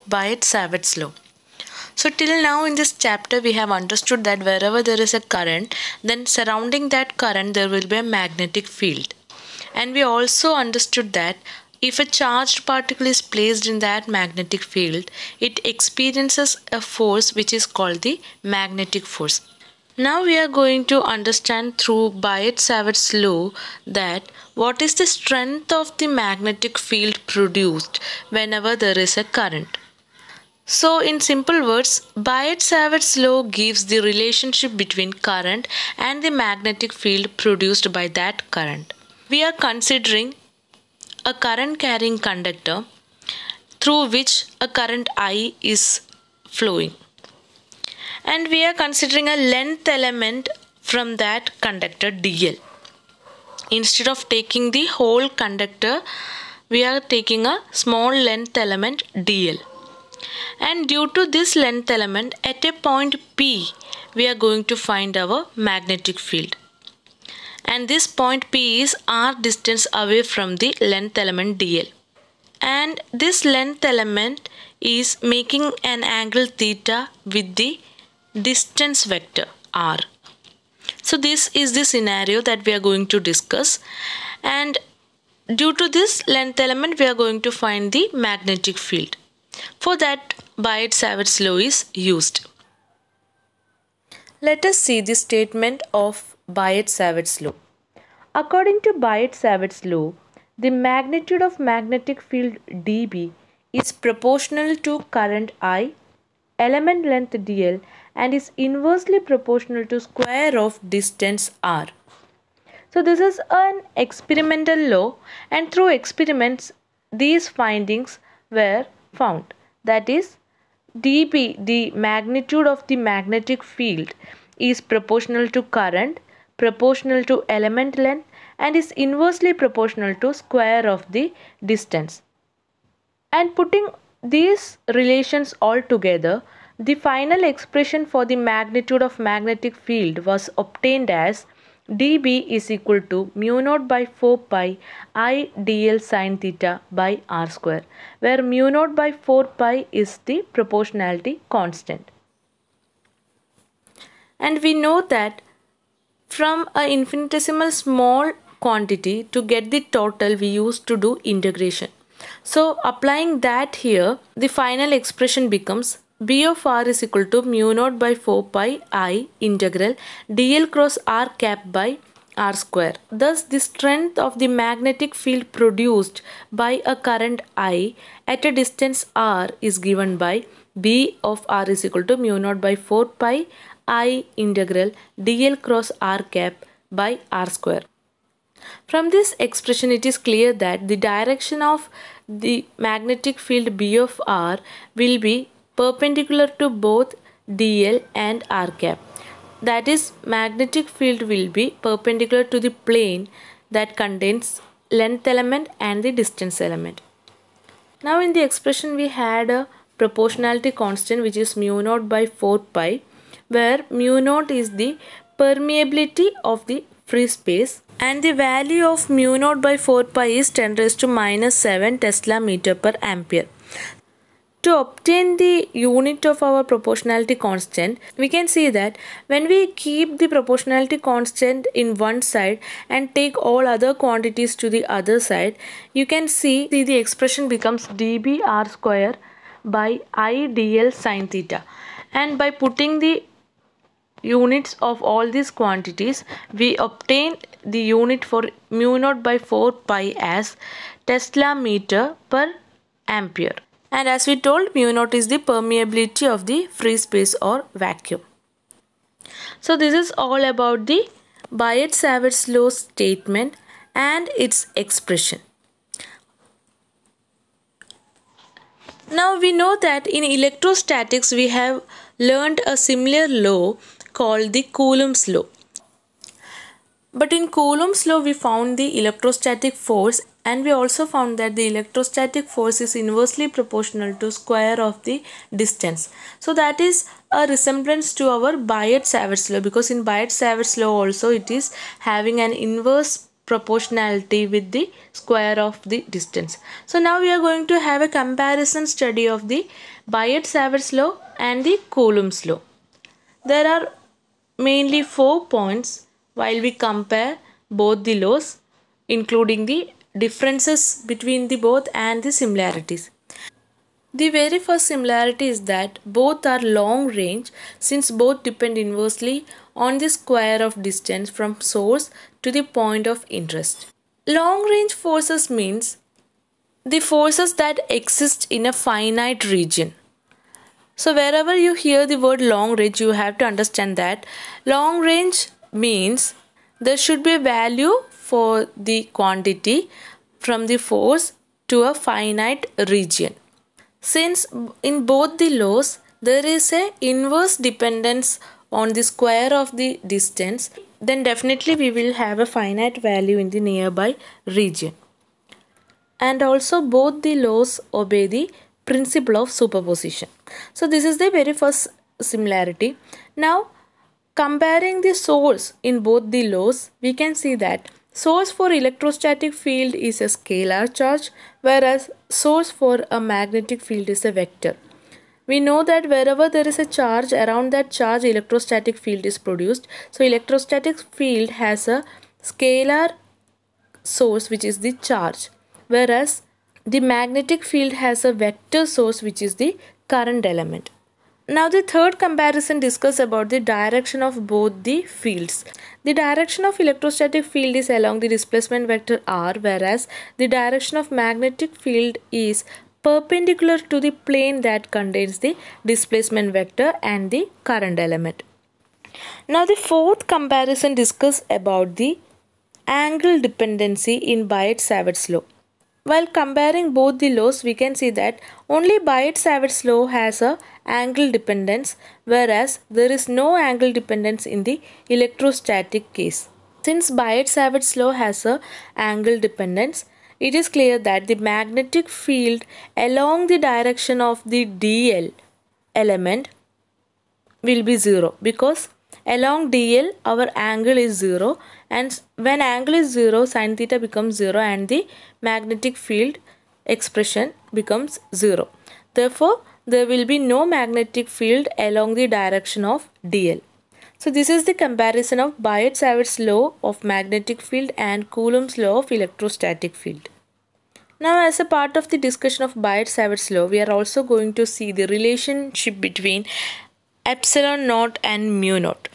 Biot-Savart's law. So till now in this chapter we have understood that wherever there is a current, then surrounding that current there will be a magnetic field. And we also understood that if a charged particle is placed in that magnetic field, it experiences a force which is called the magnetic force. Now we are going to understand through Biot-Savart's law that what is the strength of the magnetic field produced whenever there is a current. So in simple words, Biot-Savart's law gives the relationship between current and the magnetic field produced by that current. We are considering a current carrying conductor through which a current I is flowing. And we are considering a length element from that conductor dl. Instead of taking the whole conductor, we are taking a small length element dl. And due to this length element, at a point P, we are going to find our magnetic field. And this point P is r distance away from the length element dl. And this length element is making an angle theta with the distance vector r. So this is the scenario that we are going to discuss. And due to this length element, we are going to find the magnetic field. For that, Biot-Savart's law is used. Let us see the statement of Biot-Savart's law. According to Biot-Savart's law, the magnitude of magnetic field dB is proportional to current I, element length dl, and is inversely proportional to square of distance r. So this is an experimental law, and through experiments these findings were found. That is, dB, the magnitude of the magnetic field, is proportional to current, proportional to element length, and is inversely proportional to square of the distance. And putting these relations all together, the final expression for the magnitude of magnetic field was obtained as dB is equal to mu naught by 4 pi I dl sin theta by r square, where mu naught by 4 pi is the proportionality constant. And we know that from an infinitesimal small quantity, to get the total we used to do integration. So applying that here, the final expression becomes B of r is equal to mu naught by 4 pi I integral dl cross r cap by r square. Thus the strength of the magnetic field produced by a current I at a distance r is given by B of r is equal to mu naught by 4 pi I integral dl cross r cap by r square. From this expression, it is clear that the direction of the magnetic field B of r will be perpendicular to both dl and r cap. That is, magnetic field will be perpendicular to the plane that contains length element and the distance element. Now in the expression we had a proportionality constant which is mu naught by 4 pi, where mu naught is the permeability of the free space, and the value of mu naught by 4 pi is 10 raised to minus 7 Tesla meter per ampere. To obtain the unit of our proportionality constant, we can see that when we keep the proportionality constant in one side and take all other quantities to the other side, you can see the expression becomes dB r square by I dl sin theta. And by putting the units of all these quantities, we obtain the unit for mu naught by 4 pi as Tesla meter per ampere. And as we told, mu naught is the permeability of the free space or vacuum. So this is all about the Biot-Savart's law statement and its expression. Now we know that in electrostatics we have learned a similar law called the Coulomb's law. But in Coulomb's law we found the electrostatic force, and we also found that the electrostatic force is inversely proportional to square of the distance. So that is a resemblance to our Biot-Savart's law, because in Biot-Savart's law also it is having an inverse proportionality with the square of the distance. So now we are going to have a comparison study of the Biot-Savart's law and the Coulomb's law. There are mainly 4 points while we compare both the laws, including the differences between the both and the similarities. The very first similarity is that both are long range, since both depend inversely on the square of distance from source to the point of interest. Long range forces means the forces that exist in a finite region. So wherever you hear the word long range, you have to understand that long range means there should be a value for the quantity from the force to a finite region. Since in both the laws there is a inverse dependence on the square of the distance, then definitely we will have a finite value in the nearby region. And also both the laws obey the principle of superposition. So this is the very first similarity. Now comparing the source in both the laws, we can see that source for electrostatic field is a scalar charge, whereas source for a magnetic field is a vector. We know that wherever there is a charge, around that charge electrostatic field is produced. So electrostatic field has a scalar source, which is the charge, whereas the magnetic field has a vector source, which is the current element. Now the third comparison discusses about the direction of both the fields. The direction of electrostatic field is along the displacement vector r, whereas the direction of magnetic field is perpendicular to the plane that contains the displacement vector and the current element. Now the fourth comparison discusses about the angle dependency in Biot-Savart's law. While comparing both the laws, we can see that only Biot-Savart's law has a angle dependence, whereas there is no angle dependence in the electrostatic case. Since Biot-Savart's law has a angle dependence, it is clear that the magnetic field along the direction of the dl element will be 0, because along dl our angle is 0, and when angle is 0, sin theta becomes 0 and the magnetic field expression becomes 0. Therefore, there will be no magnetic field along the direction of dl. So this is the comparison of Biot-Savart's law of magnetic field and Coulomb's law of electrostatic field. Now, as a part of the discussion of Biot-Savart's law, we are also going to see the relationship between epsilon naught and mu naught.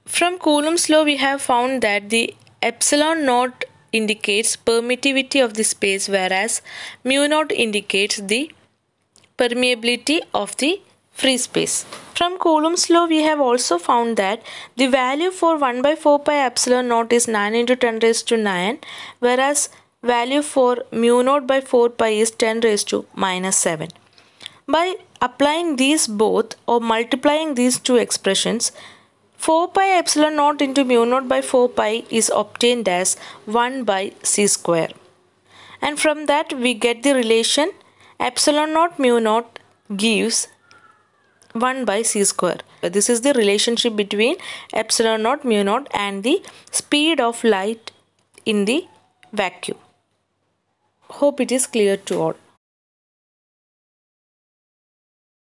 From Coulomb's law, we have found that the epsilon naught indicates permittivity of the space, whereas mu naught indicates the permeability of the free space. From Coulomb's law, we have also found that the value for 1 by 4 pi epsilon naught is 9 into 10 raised to 9, whereas value for mu naught by 4 pi is 10 raised to minus 7. By applying these both or multiplying these two expressions, 4 pi epsilon naught into mu naught by 4 pi is obtained as 1 by c square. And from that we get the relation epsilon naught mu naught gives 1 by c square. This is the relationship between epsilon naught mu naught and the speed of light in the vacuum. Hope it is clear to all.